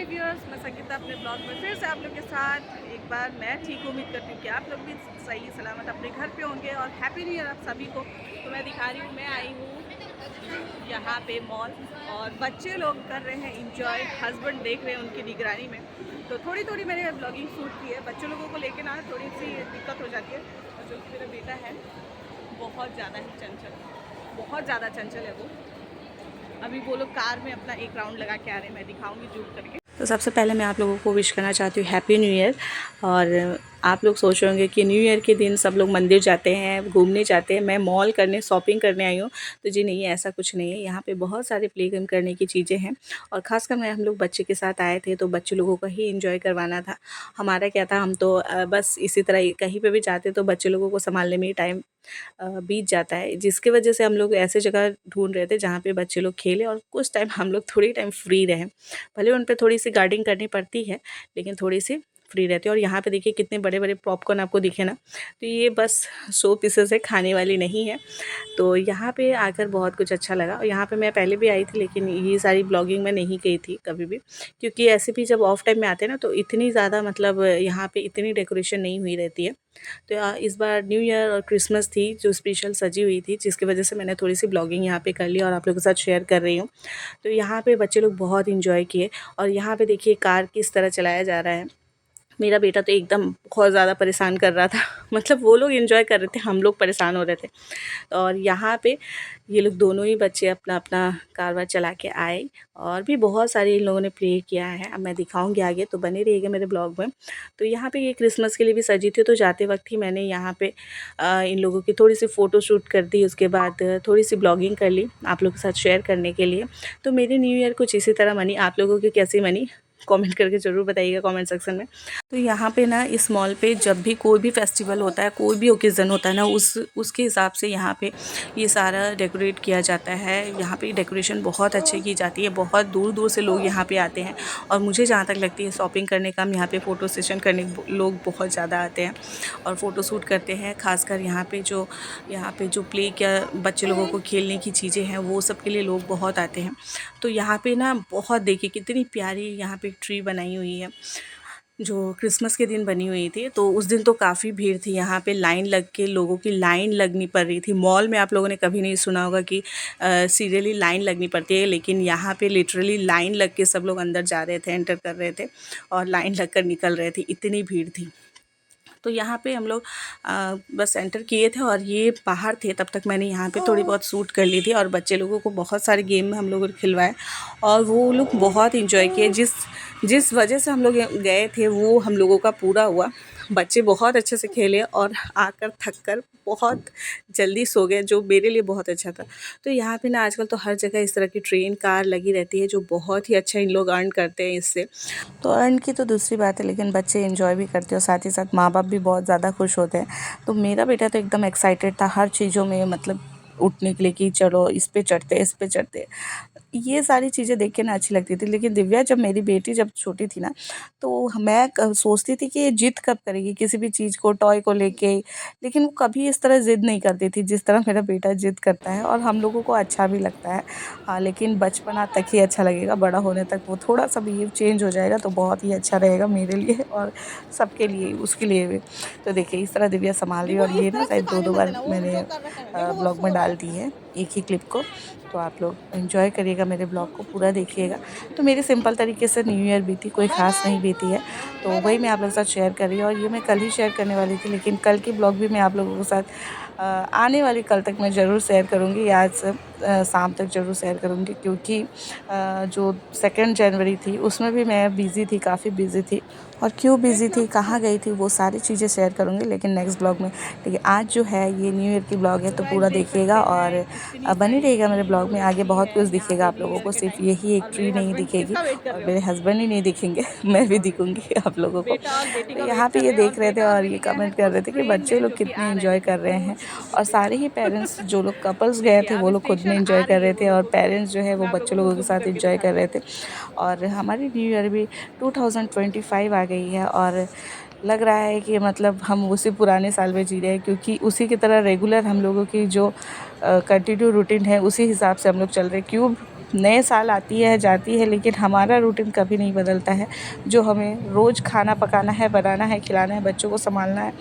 हाय viewers, मैं संगीता अपने blog में फिर से आप लोग के साथ एक बार। मैं ठीक उम्मीद करती हूँ कि आप लोग भी सही सलामत अपने घर पे होंगे और हैप्पी न्यू ईयर आप सभी को। तो मैं दिखा रही हूँ, मैं आई हूँ यहाँ पे मॉल और बच्चे लोग कर रहे हैं इंजॉय, हस्बैंड देख रहे हैं उनकी निगरानी में। तो थोड़ी थोड़ी मैंने ब्लॉगिंग शूट की है। बच्चों लोगों को लेके ना थोड़ी सी दिक्कत हो जाती है, और जो कि मेरा बेटा है बहुत ज़्यादा ही चंचल, बहुत ज़्यादा चंचल है वो। अभी वो लोग कार में अपना एक राउंड लगा के आ रहे हैं, मैं दिखाऊंगी जूम करके। तो सबसे पहले मैं आप लोगों को विश करना चाहती हूँ हैप्पी न्यू ईयर। और आप लोग सोच रहे होंगे कि न्यू ईयर के दिन सब लोग मंदिर जाते हैं, घूमने जाते हैं, मैं मॉल करने शॉपिंग करने आई हूँ। तो जी नहीं, ऐसा कुछ नहीं है। यहाँ पे बहुत सारे प्ले गेम करने की चीज़ें हैं, और ख़ासकर मैं हम लोग बच्चे के साथ आए थे तो बच्चे लोगों को ही इंजॉय करवाना था। हमारा क्या था, हम तो बस इसी तरह कहीं पे भी जाते तो बच्चे लोगों को संभालने में ही टाइम बीत जाता है, जिसकी वजह से हम लोग ऐसे जगह ढूंढ रहे थे जहाँ पे बच्चे लोग खेलें और कुछ टाइम हम लोग थोड़ी टाइम फ्री रहें। भले उन पे थोड़ी सी गार्डिंग करनी पड़ती है, लेकिन थोड़ी सी फ्री रहती है। और यहाँ पे देखिए कितने बड़े बड़े पॉपकॉर्न आपको दिखे ना, तो ये बस 100 पीसेस है, खाने वाली नहीं है। तो यहाँ पे आकर बहुत कुछ अच्छा लगा। और यहाँ पे मैं पहले भी आई थी, लेकिन ये सारी ब्लॉगिंग मैं नहीं की थी कभी भी, क्योंकि ऐसे भी जब ऑफ टाइम में आते हैं ना तो इतनी ज़्यादा मतलब यहाँ पे इतनी डेकोरेशन नहीं हुई रहती है। तो इस बार न्यू ईयर और क्रिसमस थी जो स्पेशल सजी हुई थी, जिसकी वजह से मैंने थोड़ी सी ब्लॉगिंग यहाँ पे कर ली और आप लोगों के साथ शेयर कर रही हूँ। तो यहाँ पे बच्चे लोग बहुत इंजॉय किए। और यहाँ पे देखिए कार किस तरह चलाया जा रहा है। मेरा बेटा तो एकदम बहुत ज़्यादा परेशान कर रहा था मतलब वो लोग एंजॉय कर रहे थे, हम लोग परेशान हो रहे थे। और यहाँ पे ये लोग दोनों ही बच्चे अपना अपना कारवां चला के आए, और भी बहुत सारे इन लोगों ने प्ले किया है। अब मैं दिखाऊंगी आगे, तो बने रहिएगा मेरे ब्लॉग में। तो यहाँ पे ये क्रिसमस के लिए भी सजी थी, तो जाते वक्त ही मैंने यहाँ पे इन लोगों की थोड़ी सी फ़ोटो शूट कर दी। उसके बाद थोड़ी सी ब्लॉगिंग कर ली आप लोगों के साथ शेयर करने के लिए। तो मेरी न्यू ईयर कुछ इसी तरह मनी। आप लोगों की कैसी मनी, कमेंट करके ज़रूर बताइएगा कमेंट सेक्शन में। तो यहाँ पे ना इस मॉल पे जब भी कोई भी फेस्टिवल होता है, कोई भी ओकेज़न होता है ना, उसके हिसाब से यहाँ पे ये सारा डेकोरेट किया जाता है। यहाँ पे डेकोरेशन बहुत अच्छे की जाती है, बहुत दूर दूर से लोग यहाँ पे आते हैं। और मुझे जहाँ तक लगती है शॉपिंग करने का, यहाँ पे फ़ोटो सेशन करने लोग बहुत ज़्यादा आते हैं और फ़ोटो शूट करते हैं। खासकर यहाँ पे जो प्ले क्या बच्चे लोगों को खेलने की चीज़ें हैं, वो सब के लिए लोग बहुत आते हैं। तो यहाँ पे ना बहुत देखिए कितनी प्यारी यहाँ पे ट्री बनाई हुई है, जो क्रिसमस के दिन बनी हुई थी। तो उस दिन तो काफ़ी भीड़ थी, यहाँ पे लाइन लग के लोगों की लाइन लगनी पड़ रही थी। मॉल में आप लोगों ने कभी नहीं सुना होगा कि सीरियली लाइन लगनी पड़ती है, लेकिन यहाँ पे लिटरली लाइन लग के सब लोग अंदर जा रहे थे, एंटर कर रहे थे और लाइन लग कर निकल रहे थे, इतनी भीड़ थी। तो यहाँ पे हम लोग बस एंटर किए थे और ये बाहर थे, तब तक मैंने यहाँ पे थोड़ी बहुत शूट कर ली थी। और बच्चे लोगों को बहुत सारे गेम में हम लोगों ने खिलवाए और वो लोग बहुत इंजॉय किए। जिस जिस वजह से हम लोग गए थे वो हम लोगों का पूरा हुआ। बच्चे बहुत अच्छे से खेले और आकर थक कर बहुत जल्दी सो गए, जो मेरे लिए बहुत अच्छा था। तो यहाँ पे ना आजकल तो हर जगह इस तरह की ट्रेन कार लगी रहती है, जो बहुत ही अच्छा इन लोग अर्न करते हैं इससे। तो अर्न की तो दूसरी बात है, लेकिन बच्चे एंजॉय भी करते हैं और साथ ही साथ माँ बाप भी बहुत ज़्यादा खुश होते हैं। तो मेरा बेटा तो एकदम एक्साइटेड था हर चीज़ों में, मतलब उठने के लिए कि चलो इस पे चढ़ते इस पे चढ़ते। ये सारी चीज़ें देख के ना अच्छी लगती थी। लेकिन दिव्या, जब मेरी बेटी जब छोटी थी ना, तो मैं सोचती थी कि ये जिद कब करेगी किसी भी चीज़ को, टॉय को लेके। लेकिन वो कभी इस तरह ज़िद नहीं करती थी जिस तरह मेरा बेटा ज़िद करता है, और हम लोगों को अच्छा भी लगता है। हाँ, लेकिन बचपना तक ही अच्छा लगेगा, बड़ा होने तक वो थोड़ा सा बिहेव चेंज हो जाएगा तो बहुत ही अच्छा रहेगा मेरे लिए और सबके लिए, उसके लिए भी। तो देखिए इस तरह दिव्या संभाल रही है, और ये ना शायद 2-2 बार मैंने ब्लॉग में डाल दी है एक ही क्लिप को। तो आप लोग एंजॉय करिएगा, मेरे ब्लॉग को पूरा देखिएगा। तो मेरी सिंपल तरीके से न्यू ईयर बीती, कोई ख़ास नहीं बीती है, तो वही मैं आप लोगों के साथ शेयर कर रही हूँ। और ये मैं कल ही शेयर करने वाली थी, लेकिन कल की ब्लॉग भी मैं आप लोगों के साथ आने वाली कल तक मैं ज़रूर शेयर करूँगी, या आज शाम तक ज़रूर शेयर करूँगी, क्योंकि जो 2 जनवरी थी उसमें भी मैं बिज़ी थी, काफ़ी बिज़ी थी। और क्यों बिज़ी थी, कहाँ गई थी, वो सारी चीज़ें शेयर करूँगी लेकिन नेक्स्ट ब्लॉग में। लेकिन आज जो है ये न्यू ईयर की ब्लॉग है, तो पूरा देखिएगा और बने रहिएगा मेरे ब्लॉग में। आगे बहुत कुछ दिखेगा आप लोगों को, सिर्फ यही एक ट्री नहीं दिखेगी और मेरे हस्बैंड ही नहीं दिखेंगे मैं भी दिखूंगी आप लोगों को। तो यहाँ पे ये देख रहे थे और ये कमेंट कर रहे थे कि बच्चे लोग कितने एंजॉय कर रहे हैं। और सारे ही पेरेंट्स, जो लोग कपल्स गए थे वो लोग खुद में एंजॉय कर रहे थे, और पेरेंट्स जो है वो बच्चों लोगों के साथ एंजॉय कर रहे थे। और हमारी न्यू ईयर भी 2025 आ गई है, और लग रहा है कि मतलब हम उसी पुराने साल में जी रहे हैं, क्योंकि उसी की तरह रेगुलर हम लोगों की जो कंटिन्यू रूटीन है उसी हिसाब से हम लोग चल रहे हैं। क्यों नए साल आती है जाती है, लेकिन हमारा रूटीन कभी नहीं बदलता है। जो हमें रोज़ खाना पकाना है, बनाना है, खिलाना है, बच्चों को सँभालना है,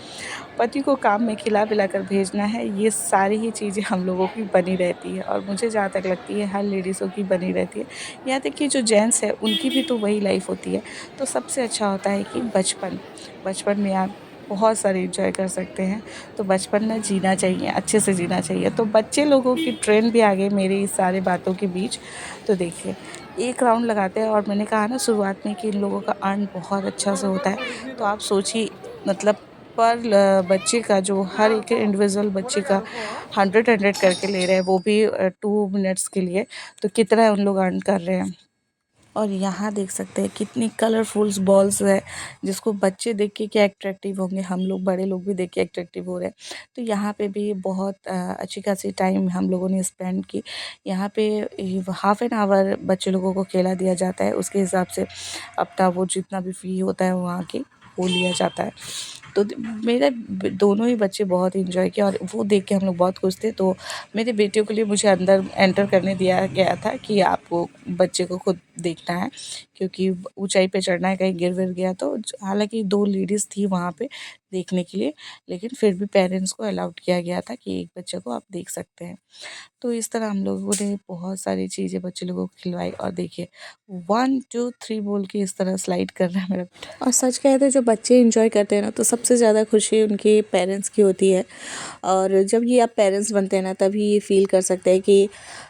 पति को काम में खिला-पिला कर भेजना है, ये सारी ही चीज़ें हम लोगों की बनी रहती है और मुझे जहाँ तक लगती है हर लेडीज़ों की बनी रहती है। यहाँ तक कि जो जेंट्स है उनकी भी तो वही लाइफ़ होती है। तो सबसे अच्छा होता है कि बचपन में आप बहुत सारे एंजॉय कर सकते हैं। तो बचपन में जीना चाहिए, अच्छे से जीना चाहिए। तो बच्चे लोगों की ट्रेंड भी आ गई मेरी इस सारी बातों के बीच। तो देखिए, एक राउंड लगाते हैं और मैंने कहा ना शुरुआत में कि इन लोगों का अर्न बहुत अच्छा से होता है। तो आप सोचिए, मतलब पर बच्चे का जो हर एक इंडिविजुअल बच्चे का 100 करके ले रहे हैं, वो भी 2 मिनट्स के लिए। तो कितना उन लोग अर्न कर रहे हैं। और यहाँ देख सकते हैं कितनी कलरफुल्स बॉल्स है, जिसको बच्चे देख के क्या अट्रैक्टिव होंगे, हम लोग बड़े लोग भी देख के अट्रैक्टिव हो रहे हैं। तो यहाँ पे भी बहुत अच्छी खासी टाइम हम लोगों ने स्पेंड की। यहाँ पे हाफ एन आवर बच्चे लोगों को खेला दिया जाता है, उसके हिसाब से अपना वो जितना भी फ़ी होता है वहाँ की वो लिया जाता है। तो मेरे दोनों ही बच्चे बहुत इंजॉय किया और वो देख के हम लोग बहुत खुश थे। तो मेरे बेटियों के लिए मुझे अंदर एंटर करने दिया गया था कि आपको बच्चे को खुद देखना है, क्योंकि ऊंचाई पे चढ़ना है, कहीं गिर विर गया तो। हालांकि 2 लेडीज़ थी वहाँ पे देखने के लिए, लेकिन फिर भी पेरेंट्स को अलाउड किया गया था कि एक बच्चे को आप देख सकते हैं। तो इस तरह हम लोगों ने बहुत सारी चीज़ें बच्चे लोगों को खिलवाई। और देखिए 1 2 3 बोल के इस तरह स्लाइड कर रहा है मेरा बेटा। और सच कहे तो जो बच्चे एंजॉय करते हैं ना, तो सबसे ज़्यादा खुशी उनके पेरेंट्स की होती है। और जब ये आप पेरेंट्स बनते हैं ना, तभी ये फील कर सकते हैं कि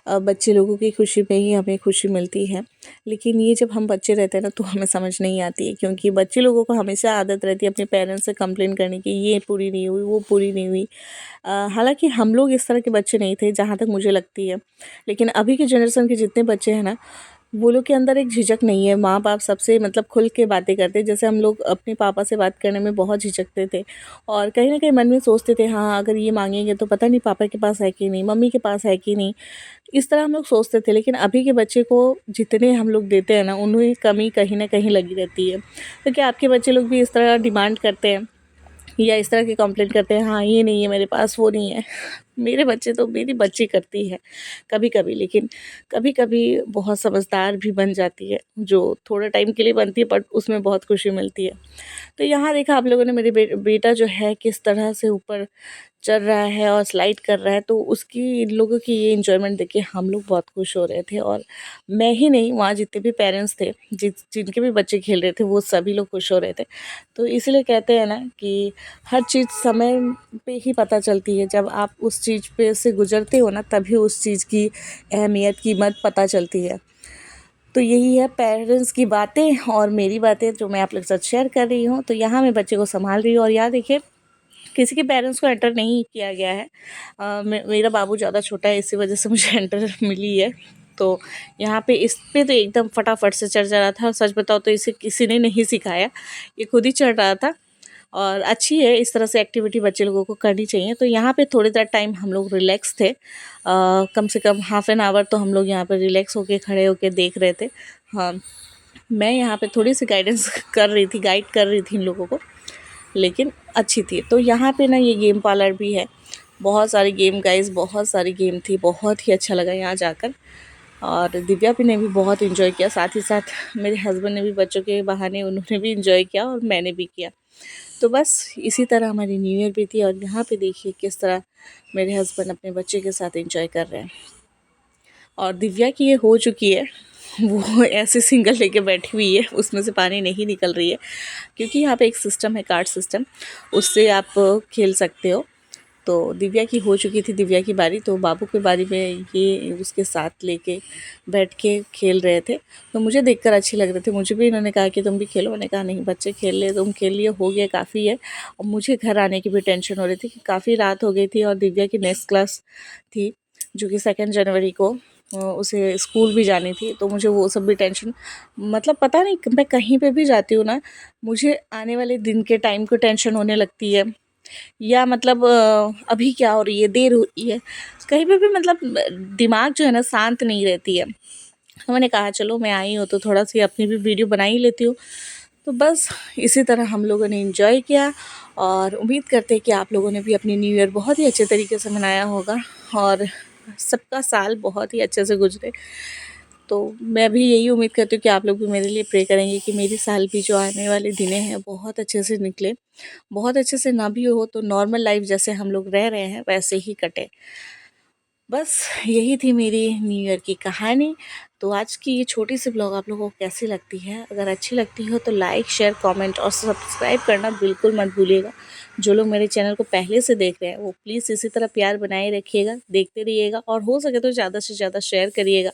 बच्चे लोगों की खुशी में ही हमें खुशी मिलती है। लेकिन ये जब हम बच्चे रहते हैं ना, तो हमें समझ नहीं आती है, क्योंकि बच्चे लोगों को हमेशा आदत रहती है अपने पेरेंट्स से कंप्लेन करने की, ये पूरी नहीं हुई, वो पूरी नहीं हुई। हालांकि हम लोग इस तरह के बच्चे नहीं थे, जहाँ तक मुझे लगती है। लेकिन अभी के जनरेशन के जितने बच्चे हैं ना, वो लोग के अंदर एक झिझक नहीं है। माँ बाप सबसे मतलब खुल के बातें करते हैं। जैसे हम लोग अपने पापा से बात करने में बहुत झिझकते थे, और कहीं ना कहीं मन में सोचते थे, हाँ अगर ये मांगेंगे तो पता नहीं पापा के पास है कि नहीं, मम्मी के पास है कि नहीं, इस तरह हम लोग सोचते थे। लेकिन अभी के बच्चे को जितने हम लोग देते हैं ना, उन्हें कमी कहीं ना कहीं लगी रहती है। तो क्या आपके बच्चे लोग भी इस तरह डिमांड करते हैं या इस तरह की कंप्लेंट करते हैं, हाँ ये नहीं है मेरे पास, वो नहीं है? मेरे बच्चे तो, मेरी बच्ची करती है कभी कभी, लेकिन कभी कभी बहुत समझदार भी बन जाती है, जो थोड़ा टाइम के लिए बनती है, बट उसमें बहुत खुशी मिलती है। तो यहाँ देखा आप लोगों ने, मेरे बेटा जो है किस तरह से ऊपर चल रहा है और स्लाइड कर रहा है। तो उसकी, इन लोगों की ये एंजॉयमेंट देख के हम लोग बहुत खुश हो रहे थे। और मैं ही नहीं, वहाँ जितने भी पेरेंट्स थे, जिनके भी बच्चे खेल रहे थे, वो सभी लोग खुश हो रहे थे। तो इसलिए कहते हैं ना कि हर चीज़ समय पे ही पता चलती है। जब आप उस चीज़ पे से गुजरते हो ना, तभी उस चीज़ की अहमियत, कीमत पता चलती है। तो यही है पेरेंट्स की बातें और मेरी बातें, जो मैं आप लोग के साथ शेयर कर रही हूँ। तो यहाँ मैं बच्चे को संभाल रही हूँ, और यहाँ देखिए किसी के पेरेंट्स को एंटर नहीं किया गया है। मेरा बाबू ज़्यादा छोटा है, इसी वजह से मुझे एंटर मिली है। तो यहाँ पे इस पे तो एकदम फटाफट से चढ़ जा रहा था। सच बताओ तो इसे किसी ने नहीं सिखाया, ये खुद ही चढ़ रहा था। और अच्छी है, इस तरह से एक्टिविटी बच्चे लोगों को करनी चाहिए। तो यहाँ पे थोड़ी देर टाइम हम लोग रिलैक्स थे, कम से कम हाफ एन आवर तो हम लोग यहाँ पे रिलैक्स होके, खड़े होके देख रहे थे। हाँ, मैं यहाँ पे थोड़ी सी गाइडेंस कर रही थी, गाइड कर रही थी इन लोगों को, लेकिन अच्छी थी। तो यहाँ पे ना ये गेम पार्लर भी है, बहुत सारी गेम गाइस, बहुत सारी गेम थी, बहुत ही अच्छा लगा यहाँ जाकर। और दिव्या भी ने भी बहुत इन्जॉय किया, साथ ही साथ मेरे हस्बैंड ने भी, बच्चों के बहाने उन्होंने भी इन्जॉय किया और मैंने भी किया। तो बस इसी तरह हमारी न्यू ईयर भी थी। और यहाँ पे देखिए किस तरह मेरे हस्बैंड अपने बच्चे के साथ इन्जॉय कर रहे हैं। और दिव्या की ये हो चुकी है, वो ऐसे सिंगल लेके बैठी हुई है, उसमें से पानी नहीं निकल रही है, क्योंकि यहाँ पे एक सिस्टम है, कार्ड सिस्टम, उससे आप खेल सकते हो। तो दिव्या की हो चुकी थी, दिव्या की बारी, तो बाबू की बारी में ये उसके साथ लेके बैठ के खेल रहे थे। तो मुझे देखकर अच्छे लग रहे थे, मुझे भी इन्होंने कहा कि तुम भी खेलो। मैंने कहा नहीं बच्चे खेल ले, तुम खेल लिए, हो गया काफ़ी है। और मुझे घर आने की भी टेंशन हो रही थी कि काफ़ी रात हो गई थी, और दिव्या की नेक्स्ट क्लास थी, जो कि 2 जनवरी को उसे स्कूल भी जानी थी। तो मुझे वो सब भी टेंशन, मतलब पता नहीं, मैं कहीं पे भी जाती हूँ ना, मुझे आने वाले दिन के टाइम को टेंशन होने लगती है, या मतलब अभी क्या हो रही है, देर हो रही है, कहीं पे भी मतलब दिमाग जो है ना शांत नहीं रहती है। तो मैंने कहा चलो मैं आई हूँ तो थोड़ा सी अपनी भी वीडियो बना ही लेती हूँ। तो बस इसी तरह हम लोगों ने एंजॉय किया, और उम्मीद करते हैं कि आप लोगों ने भी अपनी न्यू ईयर बहुत ही अच्छे तरीके से मनाया होगा, और सबका साल बहुत ही अच्छे से गुजरे। तो मैं भी यही उम्मीद करती हूँ कि आप लोग भी मेरे लिए प्रे करेंगे कि मेरी साल भी जो आने वाले दिन हैं बहुत अच्छे से निकले। बहुत अच्छे से ना भी हो तो नॉर्मल लाइफ जैसे हम लोग रह रहे हैं वैसे ही कटे। बस यही थी मेरी न्यू ईयर की कहानी। तो आज की ये छोटी सी ब्लॉग आप लोगों को कैसी लगती है? अगर अच्छी लगती हो तो लाइक, शेयर, कमेंट और सब्सक्राइब करना बिल्कुल मत भूलिएगा। जो लोग मेरे चैनल को पहले से देख रहे हैं वो प्लीज़ इसी तरह प्यार बनाए रखिएगा, देखते रहिएगा और हो सके तो ज़्यादा से ज़्यादा शेयर करिएगा।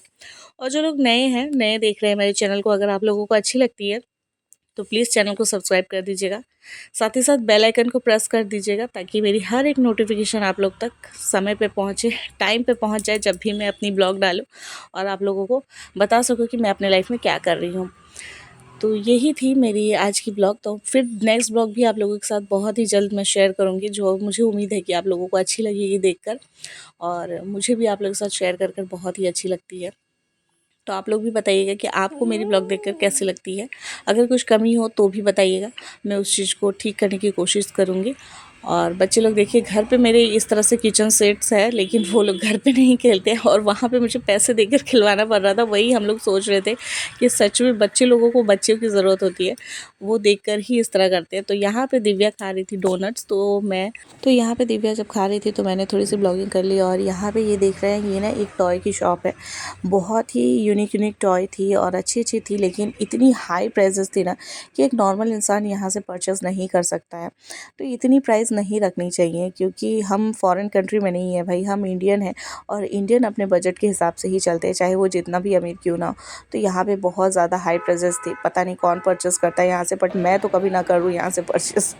और जो लोग नए हैं, नए देख रहे हैं मेरे चैनल को, अगर आप लोगों को अच्छी लगती है तो प्लीज़ चैनल को सब्सक्राइब कर दीजिएगा। साथ ही साथ बेल आइकन को प्रेस कर दीजिएगा ताकि मेरी हर एक नोटिफिकेशन आप लोग तक समय पे पहुँचे, टाइम पे पहुँच जाए जब भी मैं अपनी ब्लॉग डालूँ और आप लोगों को बता सकूँ कि मैं अपने लाइफ में क्या कर रही हूँ। तो यही थी मेरी आज की ब्लॉग। तो फिर नेक्स्ट ब्लॉग भी आप लोगों के साथ बहुत ही जल्द मैं शेयर करूँगी, जो मुझे उम्मीद है कि आप लोगों को अच्छी लगेगी देखकर, और मुझे भी आप लोगों के साथ शेयर कर कर बहुत ही अच्छी लगती है। तो आप लोग भी बताइएगा कि आपको मेरी ब्लॉग देखकर कैसी लगती है। अगर कुछ कमी हो तो भी बताइएगा, मैं उस चीज़ को ठीक करने की कोशिश करूँगी। और बच्चे लोग देखिए घर पे मेरे इस तरह से किचन सेट्स है, लेकिन वो लोग घर पे नहीं खेलते हैं और वहाँ पे मुझे पैसे देकर खिलवाना पड़ रहा था। वही हम लोग सोच रहे थे कि सच में बच्चे लोगों को बच्चों की ज़रूरत होती है, वो देखकर ही इस तरह करते हैं। तो यहाँ पे दिव्या खा रही थी डोनट्स, तो यहाँ पे दिव्या जब खा रही थी तो मैंने थोड़ी सी ब्लॉगिंग कर ली। और यहाँ पे ये देख रहे हैं, ये ना एक टॉय की शॉप है। बहुत ही यूनिक टॉय थी और अच्छी थी, लेकिन इतनी हाई प्राइजेस थी ना कि एक नॉर्मल इंसान यहाँ से परचेज़ नहीं कर सकता है। तो इतनी प्राइस नहीं रखनी चाहिए, क्योंकि हम फॉरेन कंट्री में नहीं है भाई, हम इंडियन हैं और इंडियन अपने बजट के हिसाब से ही चलते हैं, चाहे वो जितना भी अमीर क्यों ना हो। तो यहाँ पे बहुत ज़्यादा हाई प्राइजेस थी, पता नहीं कौन परचेज़ करता है यहाँ से, बट मैं तो कभी ना करूँ यहाँ से परचेज़।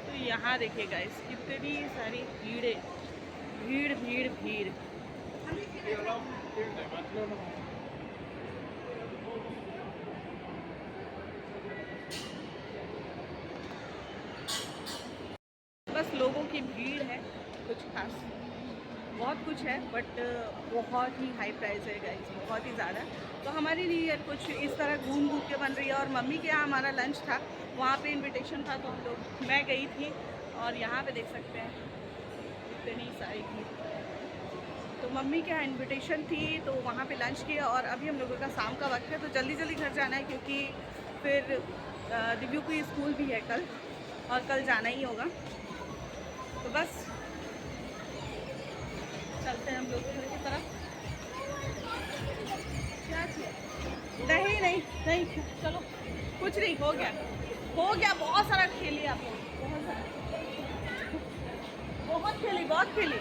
तो यहाँ देखिए गाइस कितनी सारी भीड़ है, भीड़ भीड़ भीड़। बस लोगों की भीड़ है, कुछ खास बहुत कुछ है, बट बहुत ही हाई प्राइस है गाइस, बहुत ही ज़्यादा। तो हमारी न्यू ईयर कुछ इस तरह घूम के बन रही है। और मम्मी के यहाँ हमारा लंच था, वहाँ पे इनविटेशन था, तो हम लोग, मैं गई थी और यहाँ पे देख सकते हैं इतनी सारी भीड़। तो मम्मी के यहाँ इनविटेशन थी तो वहाँ पे लंच किया, और अभी हम लोगों का शाम का वक्त है तो जल्दी जल्दी घर जाना है, क्योंकि फिर दिव्यू की स्कूल भी है कल, और कल जाना ही होगा। तो बस चलते हैं हम लोग घर की तरफ। क्या चाहिए? नहीं नहीं नहीं, चलो कुछ नहीं, हो गया हो गया। बहुत सारा खेली आप लोग, बहुत सारा, बहुत खेली।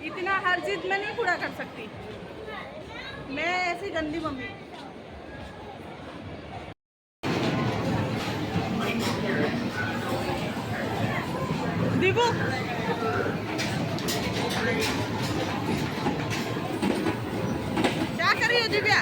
इतना हर चीज़ मैं नहीं पूरा कर सकती, मैं ऐसी गंदी मम्मी। दीपू क्या कर रही है दिव्या?